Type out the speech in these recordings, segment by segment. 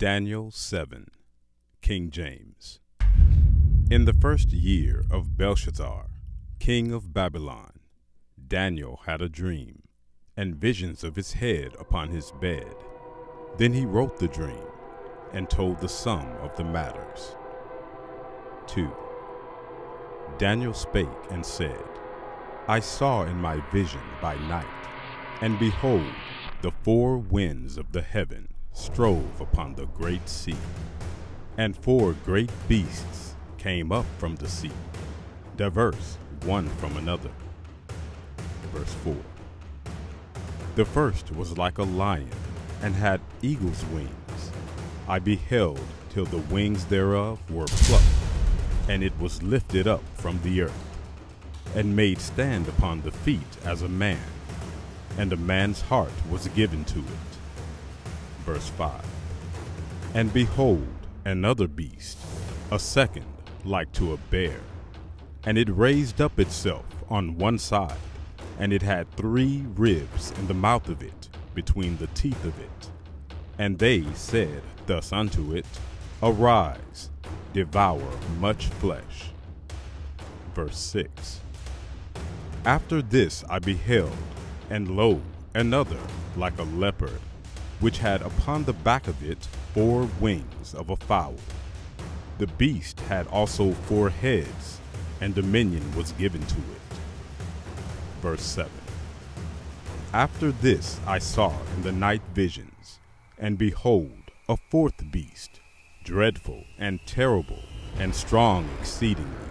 Daniel 7, King James. In the first year of Belshazzar, king of Babylon, Daniel had a dream, and visions of his head upon his bed. Then he wrote the dream, and told the sum of the matters. 2. Daniel spake and said, I saw in my vision by night, and behold, the four winds of the heaven strove upon the great sea, and four great beasts came up from the sea, diverse one from another. Verse 4. The first was like a lion, and had eagle's wings. I beheld till the wings thereof were plucked, and it was lifted up from the earth, and made stand upon the feet as a man, and a man's heart was given to it. Verse 5. And behold, another beast, a second like to a bear, and it raised up itself on one side, and it had 3 ribs in the mouth of it, between the teeth of it. And they said thus unto it, Arise, devour much flesh. Verse 6. After this I beheld, and lo, another like a leopard, which had upon the back of it 4 wings of a fowl. The beast had also 4 heads, and dominion was given to it. Verse 7. After this I saw in the night visions, and behold, a 4th beast, dreadful and terrible, and strong exceedingly,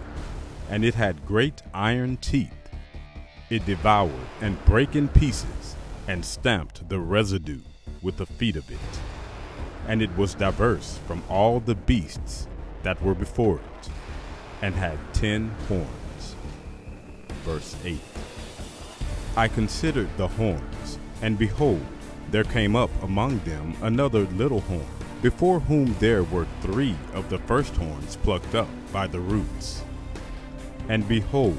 and it had great iron teeth. It devoured and brake in pieces, and stamped the residue with the feet of it. And it was diverse from all the beasts that were before it, and had 10 horns. Verse 8. I considered the horns, and behold, there came up among them another little horn, before whom there were 3 of the first horns plucked up by the roots. And behold,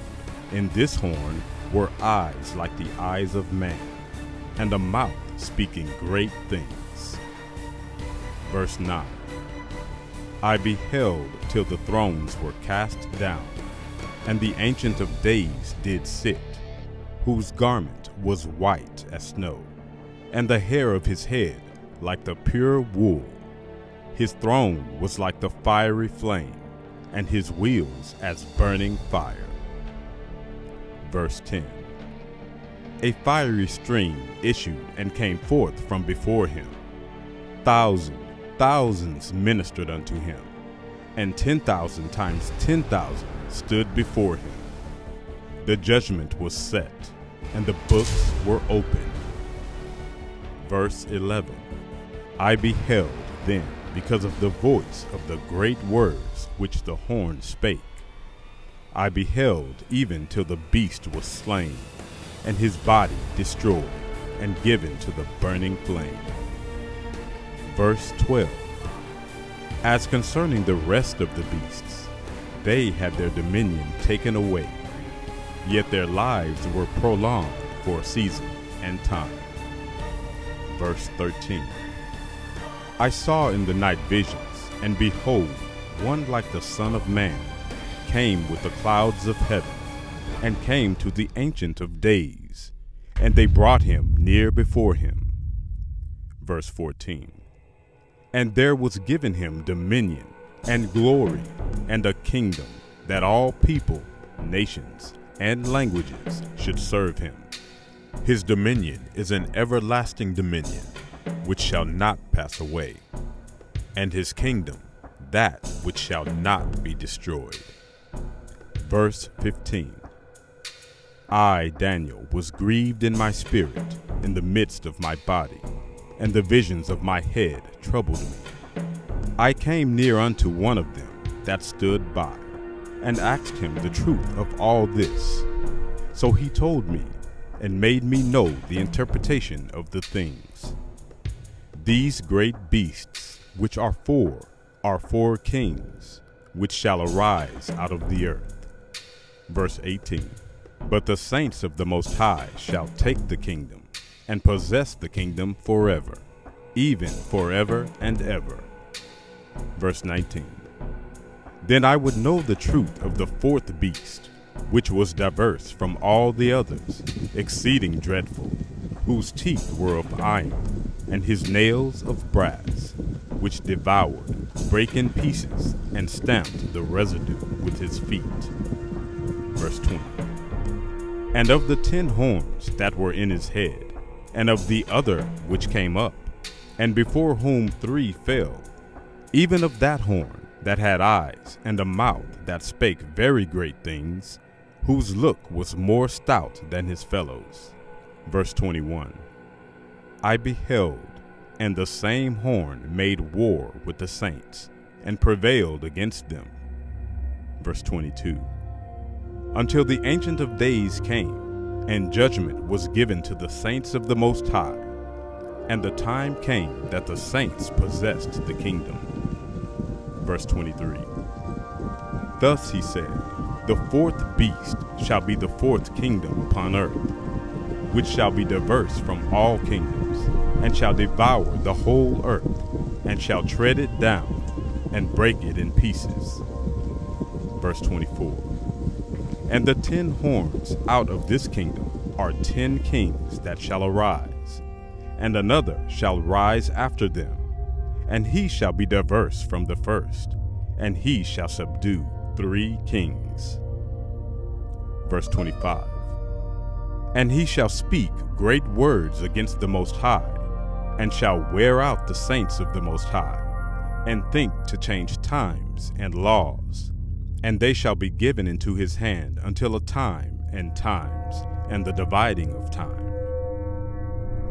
in this horn were eyes like the eyes of man, and a mouth speaking great things. Verse 9. I beheld till the thrones were cast down, and the Ancient of Days did sit, whose garment was white as snow, and the hair of his head like the pure wool. His throne was like the fiery flame, and his wheels as burning fire. Verse 10. A fiery stream issued and came forth from before him. Thousands ministered unto him, and 10,000 times 10,000 stood before him. The judgment was set, and the books were opened. Verse 11. I beheld then, because of the voice of the great words which the horn spake. I beheld even till the beast was slain, and his body destroyed, and given to the burning flame. Verse 12. As concerning the rest of the beasts, they had their dominion taken away, yet their lives were prolonged for a season and time. Verse 13. I saw in the night visions, and behold, one like the Son of Man came with the clouds of heaven, and came to the Ancient of Days, and they brought him near before him. Verse 14. And there was given him dominion, and glory, and a kingdom, that all people, nations, and languages should serve him. His dominion is an everlasting dominion, which shall not pass away, and his kingdom that which shall not be destroyed. Verse 15. I, Daniel, was grieved in my spirit, in the midst of my body, and the visions of my head troubled me. I came near unto one of them that stood by, and asked him the truth of all this. So he told me, and made me know the interpretation of the things. These great beasts, which are 4 kings, which shall arise out of the earth. Verse 18. But the saints of the Most High shall take the kingdom, and possess the kingdom forever, even forever and ever. Verse 19. Then I would know the truth of the fourth beast, which was diverse from all the others, exceeding dreadful, whose teeth were of iron, and his nails of brass, which devoured, brake in pieces, and stamped the residue with his feet. Verse 20. And of the 10 horns that were in his head, and of the other which came up, and before whom 3 fell, even of that horn that had eyes and a mouth that spake very great things, whose look was more stout than his fellows. Verse 21. I beheld, and the same horn made war with the saints, and prevailed against them. Verse 22. Until the Ancient of Days came, and judgment was given to the saints of the Most High, and the time came that the saints possessed the kingdom. Verse 23. Thus he said, the fourth beast shall be the fourth kingdom upon earth, which shall be diverse from all kingdoms, and shall devour the whole earth, and shall tread it down, and break it in pieces. Verse 24. And the 10 horns out of this kingdom are 10 kings that shall arise, and another shall rise after them, and he shall be diverse from the first, and he shall subdue 3 kings. Verse 25. And he shall speak great words against the Most High, and shall wear out the saints of the Most High, and think to change times and laws, and they shall be given into his hand until a time and times, and the dividing of time.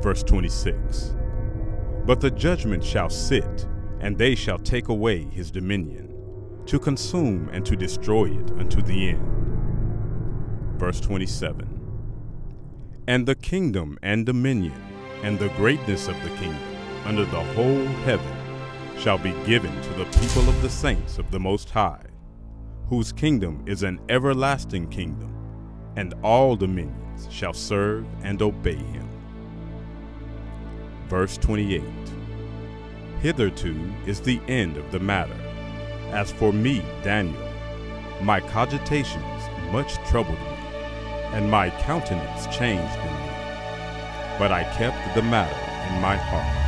Verse 26. But the judgment shall sit, and they shall take away his dominion, to consume and to destroy it unto the end. Verse 27. And the kingdom and dominion, and the greatness of the kingdom, under the whole heaven, shall be given to the people of the saints of the Most High, whose kingdom is an everlasting kingdom, and all dominions shall serve and obey him. Verse 28. Hitherto is the end of the matter. As for me, Daniel, my cogitations much troubled me, and my countenance changed in me. But I kept the matter in my heart.